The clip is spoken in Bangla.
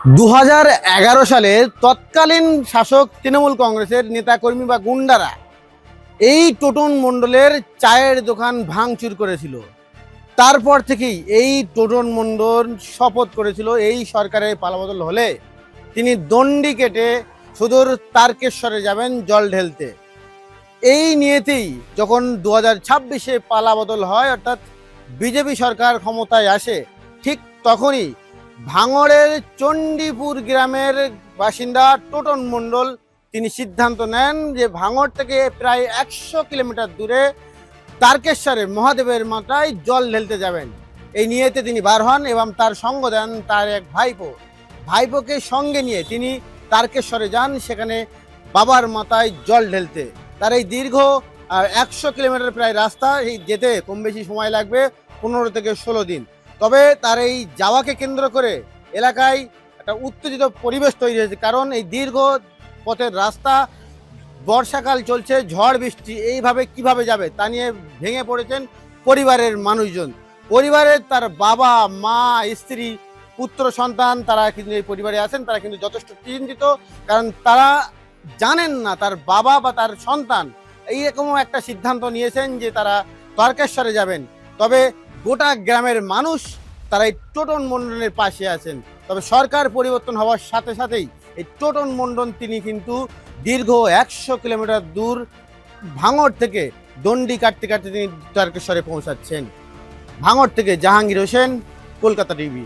2011 সালে তৎকালীন শাসক তৃণমূল কংগ্রেসের নেতাকর্মী বা গুন্ডারা এই টোটন মণ্ডলের চায়ের দোকান ভাঙচুর করেছিল। তারপর থেকেই এই টোটন মণ্ডল শপথ করেছিল এই সরকারের পালাবদল হলে তিনি দণ্ডি কেটে সুদূর তারকেশ্বরে যাবেন জল ঢেলতে। এই নিয়েতেই যখন 2026-এ পালাবদল হয়, অর্থাৎ বিজেপি সরকার ক্ষমতায় আসে, ঠিক তখনই ভাঙড়ের চণ্ডীপুর গ্রামের বাসিন্দা টোটন মণ্ডল তিনি সিদ্ধান্ত নেন যে ভাঙড় থেকে প্রায় 100 কিলোমিটার দূরে তারকেশ্বরে মহাদেবের মাথায় জল ঢেলতে যাবেন। এই নিয়েতে তিনি বার হন এবং তার সঙ্গ দেন তার এক ভাইপোকে সঙ্গে নিয়ে তিনি তারকেশ্বরে যান, সেখানে বাবার মাথায় জল ঢেলতে। তার এই দীর্ঘ 100 কিলোমিটার প্রায় রাস্তা, এই যেতে কম বেশি সময় লাগবে 15 থেকে 16 দিন। তবে তার এই যাওয়াকে কেন্দ্র করে এলাকায় একটা উত্তেজিত পরিবেশ তৈরি হয়েছে, কারণ এই দীর্ঘ পথের রাস্তা, বর্ষাকাল চলছে, ঝড় বৃষ্টি, এইভাবে কিভাবে যাবে তা নিয়ে ভেঙে পড়েছেন পরিবারের মানুষজন। পরিবারের তার বাবা, মা, স্ত্রী, পুত্র সন্তান তারা কিন্তু এই পরিবারে আছেন, তারা কিন্তু যথেষ্ট চিন্তিত, কারণ তারা জানেন না তার বাবা বা তার সন্তান এইরকম একটা সিদ্ধান্ত নিয়েছেন যে তারা তারকেশ্বরে যাবেন। তবে গোটা গ্রামের মানুষ তারা এই টোটন মণ্ডলের পাশে আছেন। তবে সরকার পরিবর্তন হওয়ার সাথে সাথেই এই টোটন মণ্ডল তিনি কিন্তু দীর্ঘ 100 কিলোমিটার দূর ভাঙড় থেকে দণ্ডি কাটতে কাটতে তিনি তারকেশ্বরে পৌঁছাচ্ছেন। ভাঙড় থেকে জাহাঙ্গীর হোসেন, কলকাতা টিভি।